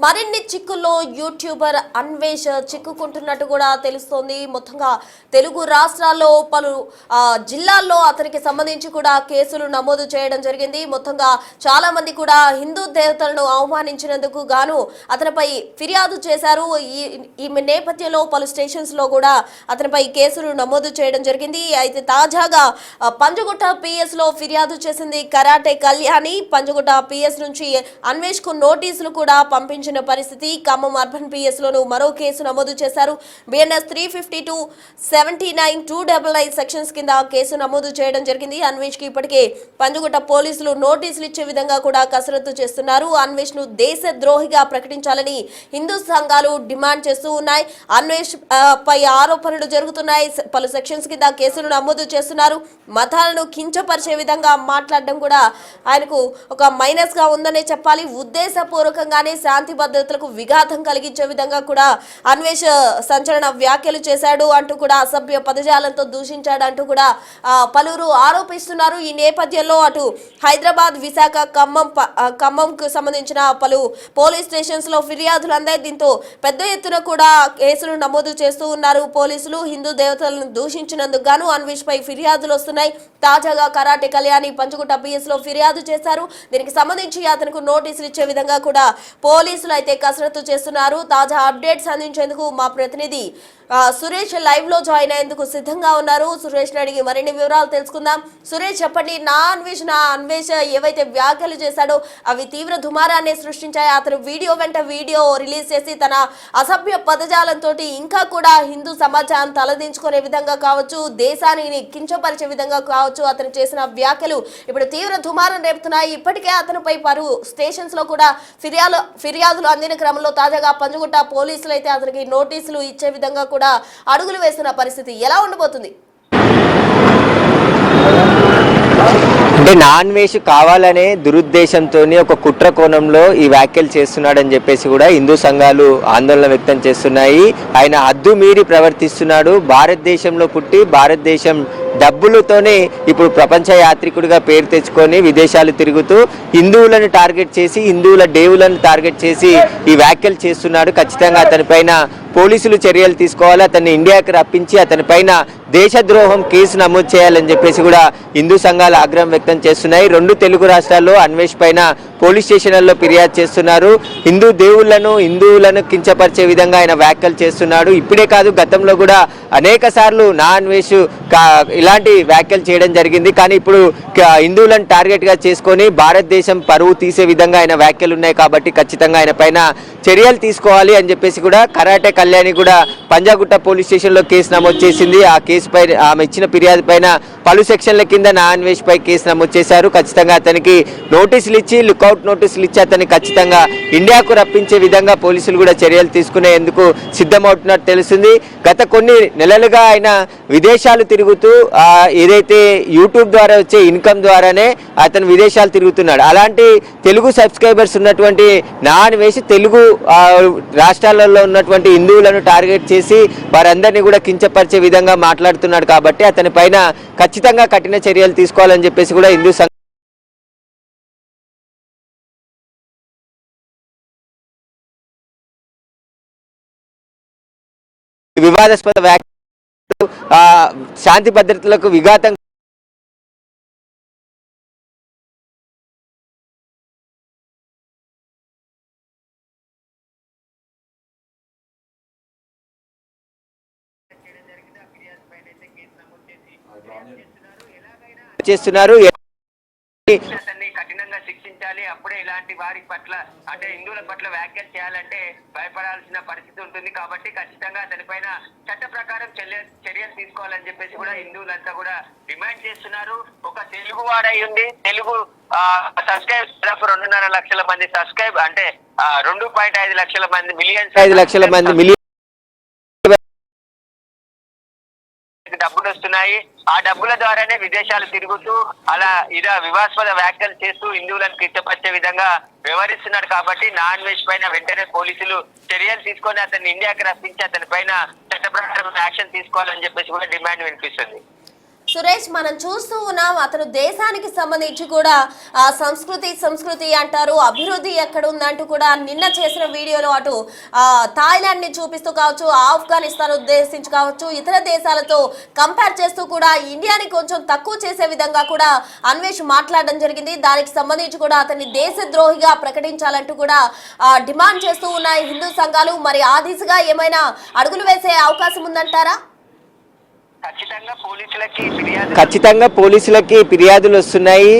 మరిన్ని చిక్కుల్లో యూట్యూబర్ అన్వేష్ చిక్కుకుంటున్నట్టు కూడా తెలుస్తోంది. మొత్తంగా తెలుగు రాష్ట్రాల్లో పలు జిల్లాల్లో అతనికి సంబంధించి కూడా కేసులు నమోదు చేయడం జరిగింది. మొత్తంగా చాలా మంది కూడా హిందూ దేవతలను అవమానించినందుకు గాను అతనిపై ఫిర్యాదు చేశారు. ఈ నేపథ్యంలో పలు స్టేషన్స్ లో కూడా అతనిపై కేసులు నమోదు చేయడం జరిగింది. అయితే తాజాగా పంజగుట్ట పిఎస్ లో ఫిర్యాదు చేసింది కరాటే కళ్యాణి. పంజగుట్ట పిఎస్ నుంచి అన్వేష్ కు నోటీసులు కూడా పంపించిన పరిస్థితి. ఖమ్మం అర్బన్ పిఎస్ లోను మరో కేసు నమోదు చేశారు. బిఎన్ఎస్ 352, 79, 299 సెక్షన్స్ కింద కేసు నమోదు చేయడం జరిగింది. అన్వేష్ కి ఇప్పటికే పంజగుట్ట పోలీసులు నోటీసులు ఇచ్చే విధంగా కూడా కసరత్తు చేస్తున్నారు. అన్వేష్ ను దేశ ద్రోహిగా ప్రకటించాలని హిందూ సంఘాలు డిమాండ్ చేస్తూ ఉన్నాయి. అన్వేష్ పై ఆరోపణలు జరుగుతున్నాయి. పలు సెక్షన్స్ కింద కేసులు నమోదు చేస్తున్నారు. మతాలను కించపరిచే విధంగా మాట్లాడడం కూడా ఆయనకు ఒక మైనస్ గా ఉందనే చెప్పాలి. ఉద్దేశపూర్వకంగానే శాంతి భద్రతలకు విఘాతం కలిగించే విధంగా కూడా అన్వేష్ సంచలన వ్యాఖ్యలు చేశాడు అంటూ కూడా అసభ్య పదజాలంతో దూషించాడు అంటూ కూడా పలువురు ఆరోపిస్తున్నారు. ఈ నేపథ్యంలో అటు హైదరాబాద్, విశాఖ, ఖమ్మంకు సంబంధించిన పలు పోలీస్ స్టేషన్స్ లో ఫిర్యాదులు అందాయి. దీంతో పెద్ద ఎత్తున కూడా కేసులు నమోదు చేస్తూ ఉన్నారు పోలీసులు. హిందూ దేవతలను దూషించినందుకు గాను అన్వేష్ పై ఫిర్యాదులు వస్తున్నాయి. తాజాగా కరాటే కళ్యాణి పంచగుట్ట పిఎస్ లో ఫిర్యాదు చేశారు. దీనికి సంబంధించి అతనికి నోటీసులు ఇచ్చే విధంగా కూడా పోలీసులు అయితే కసరత్తు చేస్తున్నారు. తాజా అప్డేట్స్ అందించేందుకు మా ప్రతినిధి సురేష్ లైవ్ లో జాయిన్ అయ్యేందుకు సిద్ధంగా ఉన్నారు. సురేష్ అడిగి మరిన్ని వివరాలు తెలుసుకుందాం. సురేష్ చెప్పండి, నా అన్వేష్ ఏవైతే వ్యాఖ్యలు చేశాడో అవి తీవ్ర దుమారాన్ని సృష్టించాయి. అతను వీడియో వెంట వీడియో రిలీజ్ చేసి తన అసభ్య పదజాలంతో ఇంకా కూడా హిందూ సమాజాన్ని తలదించుకునే విధంగా కావచ్చు, దేశాన్ని కించపరిచే విధంగా కావచ్చు, అతను చేసిన వ్యాఖ్యలు ఇప్పుడు తీవ్ర దుమారం రేపుతున్నాయి. ఇప్పటికే అతనిపై పలు స్టేషన్స్ లో కూడా ఫిర్యాదులు అందిన క్రమంలో తాజాగా పంజగుట్ట పోలీసులు అయితే అతనికి నోటీసులు ఇచ్చే విధంగా కూడా అడుగులు వేస్తున్న పరిస్థితి ఎలా ఉండబోతుంది? అంటే అన్వేష్ కావాలనే దురుద్దేశంతో ఒక కుట్ర కోణంలో ఈ వ్యాఖ్యలు చేస్తున్నాడని చెప్పేసి కూడా హిందూ సంఘాలు ఆందోళన వ్యక్తం చేస్తున్నాయి. ఆయన హద్దు మీరి ప్రవర్తిస్తున్నాడు. భారతదేశంలో పుట్టి భారతదేశం డబ్బులతోనే ఇప్పుడు ప్రపంచ యాత్రికుడిగా పేరు తెచ్చుకొని విదేశాలు తిరుగుతూ హిందువులను టార్గెట్ చేసి, హిందువుల దేవులను టార్గెట్ చేసి ఈ వ్యాఖ్యలు చేస్తున్నాడు. ఖచ్చితంగా అతనిపైన పోలీసులు చర్యలు తీసుకోవాలి. అతన్ని ఇండియాకి రప్పించి అతనిపైన దేశద్రోహం కేసు నమోదు చేయాలని చెప్పేసి కూడా హిందూ సంఘాలు ఆగ్రహం వ్యక్తం చేస్తున్నాయి. 2 తెలుగు రాష్ట్రాల్లో అన్వేష్ పైన పోలీస్ స్టేషన్లలో ఫిర్యాదు చేస్తున్నారు. హిందూ హిందువులను కించపరిచే విధంగా ఆయన వ్యాఖ్యలు చేస్తున్నాడు. ఇప్పుడే కాదు, గతంలో కూడా అనేక సార్లు అన్వేష్ ఇలాంటి వ్యాఖ్యలు చేయడం జరిగింది. కానీ ఇప్పుడు హిందువులను టార్గెట్ గా చేసుకొని భారతదేశం పరువు తీసే విధంగా ఆయన వ్యాఖ్యలు ఉన్నాయి. కాబట్టి ఖచ్చితంగా ఆయన పైన చర్యలు తీసుకోవాలి అని చెప్పేసి కూడా కరాటే కళ్యాణి కూడా పంజాగుట్ట పోలీస్ స్టేషన్ లో కేసు నమోదు చేసింది. ఆ కేసు పై ఆమె ఇచ్చిన ఫిర్యాదు పైన పలు సెక్షన్ల కింద అన్వేష్ పై కేసు నమోదు చేశారు. ఖచ్చితంగా అతనికి నోటీసులు ఇచ్చి, లుకౌట్ నోటీసులు ఇచ్చి అతన్ని ఖచ్చితంగా ఇండియాకు రప్పించే విధంగా పోలీసులు కూడా చర్యలు తీసుకునేందుకు సిద్ధమవుతున్నట్టు తెలుస్తుంది. గత కొన్ని నెలలుగా ఆయన విదేశాలు తిరుగుతూ ఏదైతే యూట్యూబ్ ద్వారా వచ్చే ఇన్కమ్ ద్వారానే అతను విదేశాలు తిరుగుతున్నాడు. అలాంటి తెలుగు సబ్స్క్రైబర్స్ ఉన్నటువంటి అన్వేష్ తెలుగు రాష్ట్రాలలో ఉన్నటువంటి హిందువులను టార్గెట్ చేసి వారందరినీ కూడా కించపరిచే విధంగా మాట్లాడుతున్నాడు. కాబట్టి అతని పైన ఖచ్చితంగా కఠిన చర్యలు తీసుకోవాలని చెప్పేసి కూడా హిందూ వివాదాస్పద వ్యాఖ్యలు శాంతి భద్రతలకు విఘాతం చేస్తున్నారు. కఠినంగా శిక్షించాలి. అప్పుడే ఇలాంటి వారి పట్ల, అంటే హిందువుల పట్ల వ్యాఖ్యలు చేయాలంటే భయపడాల్సిన పరిస్థితి ఉంటుంది. కాబట్టి ఖచ్చితంగా దానిపైన చట్ట ప్రకారం చర్యలు తీసుకోవాలని చెప్పేసి కూడా హిందువులంతా కూడా డిమాండ్ చేస్తున్నారు. ఒక తెలుగు వాడై ఉంది, తెలుగు సబ్స్క్రైబ్ 2.5 లక్షల మంది సబ్స్క్రైబ్, అంటే 2.5 లక్షల మంది మిలియన్ డబ్బులు వస్తున్నాయి. ఆ డబ్బుల ద్వారానే విదేశాలు తిరుగుతూ అలా వివాదాస్పద వ్యాఖ్యలు చేస్తూ హిందువులను కించపరిచే విధంగా వ్యవహరిస్తున్నాడు. కాబట్టి అన్వేష్ పైన వెంటనే పోలీసులు చర్యలు తీసుకొని అతన్ని ఇండియాకి రప్పించి అతని పైన చట్ట ప్రకారం యాక్షన్ తీసుకోవాలని చెప్పేసి కూడా డిమాండ్ వినిపిస్తుంది. సురేష్, మనం చూస్తూ ఉన్నాం అతను దేశానికి సంబంధించి కూడా సంస్కృతి అంటారు, అభివృద్ధి ఎక్కడ ఉందంటూ కూడా నిన్న చేసిన వీడియోలో అటు థాయిలాండ్ ని చూపిస్తూ కావచ్చు, ఆఫ్ఘనిస్తాన్ ఉద్దేశించి కావచ్చు, ఇతర దేశాలతో కంపేర్ చేస్తూ కూడా ఇండియాని కొంచెం తక్కువ చేసే విధంగా కూడా అన్వేష్ మాట్లాడడం జరిగింది. దానికి సంబంధించి కూడా అతన్ని దేశద్రోహిగా ప్రకటించాలంటూ కూడా డిమాండ్ చేస్తూ ఉన్నాయి హిందూ సంఘాలు. మరి ఆ దిశగా ఏమైనా అడుగులు వేసే అవకాశం ఉందంటారా? ఖచ్చితంగా పోలీసులకి ఫిర్యాదులు వస్తున్నాయి.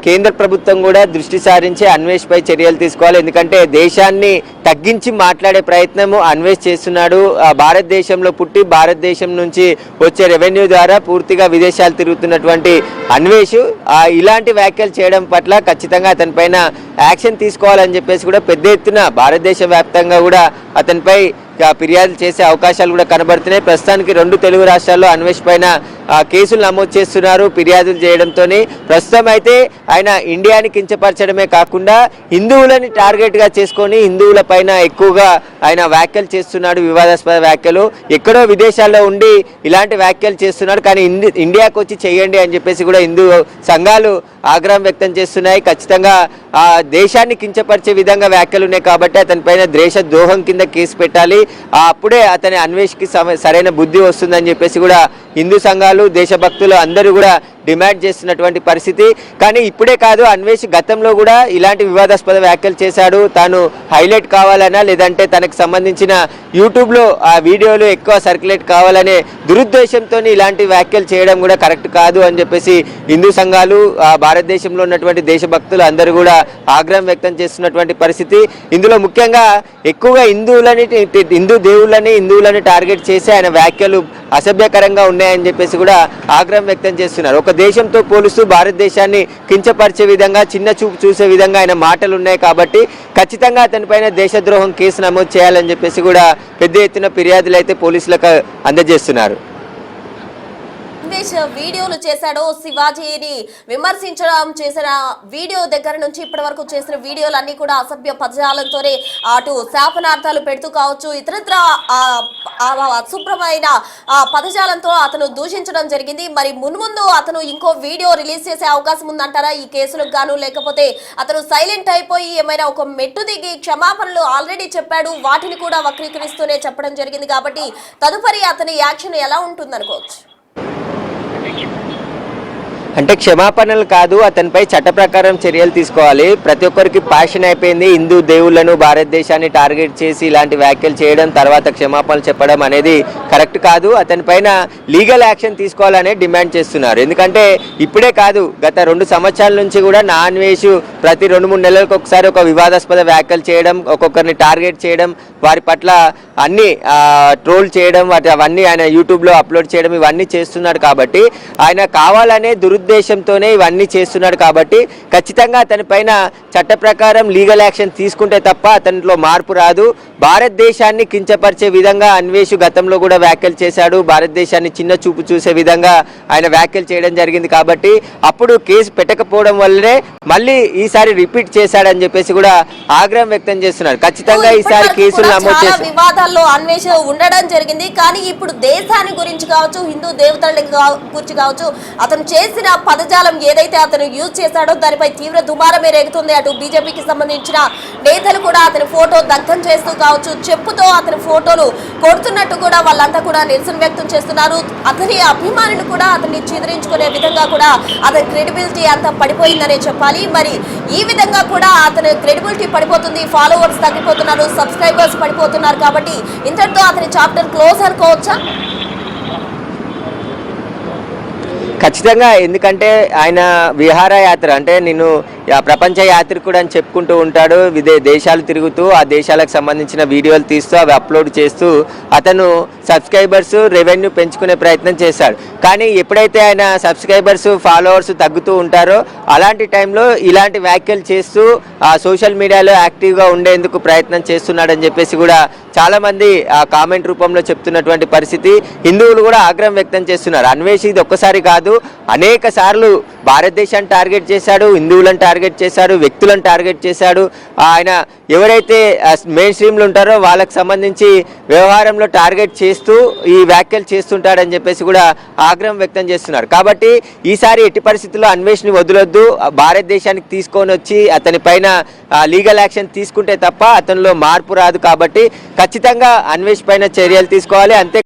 కేంద్ర ప్రభుత్వం కూడా దృష్టి సారించి అన్వేష్ పై చర్యలు తీసుకోవాలి. ఎందుకంటే దేశాన్ని తగ్గించి మాట్లాడే ప్రయత్నము అన్వేష్ చేస్తున్నాడు. భారతదేశంలో పుట్టి భారతదేశం నుంచి వచ్చే రెవెన్యూ ద్వారా పూర్తిగా విదేశాలు తిరుగుతున్నటువంటి అన్వేష్ ఇలాంటి వ్యాఖ్యలు చేయడం పట్ల ఖచ్చితంగా అతనిపైన యాక్షన్ తీసుకోవాలని చెప్పేసి కూడా పెద్ద ఎత్తున భారతదేశ వ్యాప్తంగా కూడా అతనిపై ఫిర్యాదులు చేసే అవకాశాలు కూడా కనబడుతున్నాయి. ప్రస్తుతానికి 2 తెలుగు రాష్ట్రాల్లో అన్వేష్ పైన కేసులు నమోదు చేస్తున్నారు ఫిర్యాదులు చేయడంతో. ప్రస్తుతం అయితే ఆయన ఇండియాని కించపరచడమే కాకుండా హిందువులని టార్గెట్గా చేసుకొని హిందువుల పైన ఎక్కువగా ఆయన వ్యాఖ్యలు చేస్తున్నాడు, వివాదాస్పద వ్యాఖ్యలు. ఎక్కడో విదేశాల్లో ఉండి ఇలాంటి వ్యాఖ్యలు చేస్తున్నాడు, కానీ ఇండియాకు వచ్చి చేయండి అని చెప్పేసి కూడా హిందూ సంఘాలు ఆగ్రహం వ్యక్తం చేస్తున్నాయి. ఖచ్చితంగా దేశాన్ని కించపరిచే విధంగా వ్యాఖ్యలు ఉన్నాయి కాబట్టి అతనిపైన దేశద్రోహం కింద కేసు పెట్టాలి. అప్పుడే అతని అన్వేష్కి సరైన బుద్ధి వస్తుందని చెప్పేసి కూడా హిందూ సంఘాలు, దేశభక్తులు అందరూ కూడా డిమాండ్ చేస్తున్నటువంటి పరిస్థితి. కానీ ఇప్పుడే కాదు, అన్వేష్ గతంలో కూడా ఇలాంటి వివాదాస్పద వ్యాఖ్యలు చేశాడు. తాను హైలైట్ కావాలన్నా లేదంటే తనకు సంబంధించిన యూట్యూబ్లో ఆ వీడియోలు ఎక్కువ సర్క్యులేట్ కావాలనే దురుద్దేశంతో ఇలాంటి వ్యాఖ్యలు చేయడం కూడా కరెక్ట్ కాదు అని చెప్పేసి హిందూ సంఘాలు, భారతదేశంలో ఉన్నటువంటి దేశభక్తులు అందరూ కూడా ఆగ్రహం వ్యక్తం చేస్తున్నటువంటి పరిస్థితి. ఇందులో ముఖ్యంగా ఎక్కువగా హిందూ దేవుళ్ళని టార్గెట్ చేసి ఆయన వ్యాఖ్యలు అసభ్యకరంగా ఉన్నాయని చెప్పేసి కూడా ఆగ్రహం వ్యక్తం చేస్తున్నారు. ఒక దేశంతో పోలుస్తూ భారతదేశాన్ని కించపరిచే విధంగా, చిన్న చూపు చూసే విధంగా ఆయన మాటలు ఉన్నాయి కాబట్టి ఖచ్చితంగా అతనిపైన దేశద్రోహం కేసు నమోదు చేయాలని చెప్పేసి కూడా పెద్ద ఎత్తున ఫిర్యాదులు అయితే పోలీసులకు అందజేస్తున్నారు. వీడియోలు చేశాడో, శివాజీని విమర్శించడం చేసిన వీడియో దగ్గర నుంచి ఇప్పటి వరకు చేసిన వీడియోలన్నీ కూడా అసభ్య పదజాలంతోనే అటు శాపనార్థాలు పెడుతూ కావచ్చు, ఇతరత్ర అశుభ్రమైన పదజాలంతో అతను దూషించడం జరిగింది. మరి మున్ముందు అతను ఇంకో వీడియో రిలీజ్ చేసే అవకాశం ఉందంటారా ఈ కేసులకు గాను? లేకపోతే అతను సైలెంట్ అయిపోయి ఏమైనా ఒక మెట్టు దిగి క్షమాపణలు ఆల్రెడీ చెప్పాడు, వాటిని కూడా వక్రీకరిస్తూనే చెప్పడం జరిగింది కాబట్టి తదుపరి అతని యాక్షన్ ఎలా ఉంటుంది అనుకోవచ్చు? అంటే క్షమాపణలు కాదు, అతనిపై చట్ట ప్రకారం చర్యలు తీసుకోవాలి. ప్రతి ఒక్కరికి ప్యాషన్ అయిపోయింది హిందూ దేవుళ్లను, భారతదేశాన్ని టార్గెట్ చేసి ఇలాంటి వ్యాఖ్యలు చేయడం, తర్వాత క్షమాపణలు చెప్పడం అనేది కరెక్ట్ కాదు. అతనిపైన లీగల్ యాక్షన్ తీసుకోవాలని డిమాండ్ చేస్తున్నారు. ఎందుకంటే ఇప్పుడే కాదు, గత 2 సంవత్సరాల నుంచి కూడా అన్వేష్ ప్రతి 2-3 నెలలకు ఒకసారి ఒక వివాదాస్పద వ్యాఖ్యలు చేయడం, ఒక్కొక్కరిని టార్గెట్ చేయడం, వారి పట్ల అన్ని ట్రోల్ చేయడం, అవన్నీ ఆయన యూట్యూబ్లో అప్లోడ్ చేయడం, ఇవన్నీ చేస్తున్నాడు. కాబట్టి ఆయన కావాలనే ఉద్దేశంతోనే ఇవన్నీ చేస్తున్నాడు. కాబట్టి ఖచ్చితంగా అతనిపైన చట్ట ప్రకారం లీగల్ యాక్షన్ తీసుకుంటే తప్ప అతనిలో మార్పు రాదు. భారతదేశాన్ని కించపరిచే విధంగా అన్వేష్ గతంలో కూడా వ్యాఖ్యలు చేశాడు, భారతదేశాన్ని చిన్న చూపు చూసే విధంగా ఆయన వ్యాఖ్యలు చేయడం జరిగింది. కాబట్టి అప్పుడు కేసు పెట్టకపోవడం వల్లనే మళ్ళీ ఈసారి రిపీట్ చేశాడని చెప్పేసి కూడా ఆగ్రహం వ్యక్తం చేస్తున్నారు. ఖచ్చితంగా ఈసారి కేసులు నమోదు చేసి వివాదాల్లో అన్వేష్ ఉండడం జరిగింది. కానీ ఇప్పుడు దేశాన్ని గురించి కావచ్చు, హిందూ దేవతల గురించి కావచ్చు, అతను చేసిన పదజాలం ఏదైతే అతను యూజ్ చేశాడో దానిపై తీవ్ర దుమారమే రేగుతుంది. అటు బీజేపీకి సంబంధించిన నేతలు కూడా అతని ఫోటో దగ్ధం చేస్తూ కావచ్చు, చెప్పుతో అతని ఫోటోలు కొడుతున్నట్టు కూడా వాళ్ళంతా కూడా నిరసన వ్యక్తం చేస్తున్నారు. అతని అభిమానులు కూడా అతన్ని చిదిరించుకునే విధంగా కూడా అతని క్రెడిబిలిటీ అంతా పడిపోయిందనే చెప్పాలి. మరి ఈ విధంగా కూడా అతని క్రెడిబిలిటీ పడిపోతుంది, ఫాలోవర్స్ తగ్గిపోతున్నారు, సబ్స్క్రైబర్స్ పడిపోతున్నారు. కాబట్టి ఇంతటితో అతని చాప్టర్ క్లోజ్ అనుకోవచ్చా? ఖచ్చితంగా, ఎందుకంటే ఆయన విహారయాత్ర అంటే నేను ప్రపంచ యాత్రికుడు అని చెప్పుకుంటూ ఉంటాడు. దేశాలు తిరుగుతూ ఆ దేశాలకు సంబంధించిన వీడియోలు తీస్తూ అవి అప్లోడ్ చేస్తూ అతను సబ్స్క్రైబర్స్, రెవెన్యూ పెంచుకునే ప్రయత్నం చేశాడు. కానీ ఎప్పుడైతే ఆయన సబ్స్క్రైబర్స్, ఫాలోవర్స్ తగ్గుతూ ఉంటారో అలాంటి టైంలో ఇలాంటి వ్యాఖ్యలు చేస్తూ సోషల్ మీడియాలో యాక్టివ్గా ఉండేందుకు ప్రయత్నం చేస్తున్నాడని చెప్పేసి కూడా చాలామంది కామెంట్ రూపంలో చెప్తున్నటువంటి పరిస్థితి. హిందువులు కూడా ఆగ్రహం వ్యక్తం చేస్తున్నారు. అన్వేష్ ఇది ఒక్కసారి కాదు, అనేక సార్లు భారతదేశాన్ని టార్గెట్ చేశాడు, హిందువులను టార్గెట్ చేశాడు, వ్యక్తులను టార్గెట్ చేశాడు. ఆయన ఎవరైతే మెయిన్ స్ట్రీమ్లు ఉంటారో వాళ్ళకి సంబంధించి వ్యవహారంలో టార్గెట్ చేస్తూ ఈ వ్యాఖ్యలు చేస్తుంటాడని చెప్పేసి కూడా ఆగ్రహం వ్యక్తం చేస్తున్నారు. కాబట్టి ఈసారి ఎట్టి పరిస్థితుల్లో అన్వేష్ని వదలొద్దు, భారతదేశానికి తీసుకొని వచ్చి అతని పైన లీగల్ యాక్షన్ తీసుకుంటే తప్ప అతనిలో మార్పు రాదు. కాబట్టి ఖచ్చితంగా అన్వేష్ పైన చర్యలు తీసుకోవాలి. అంతే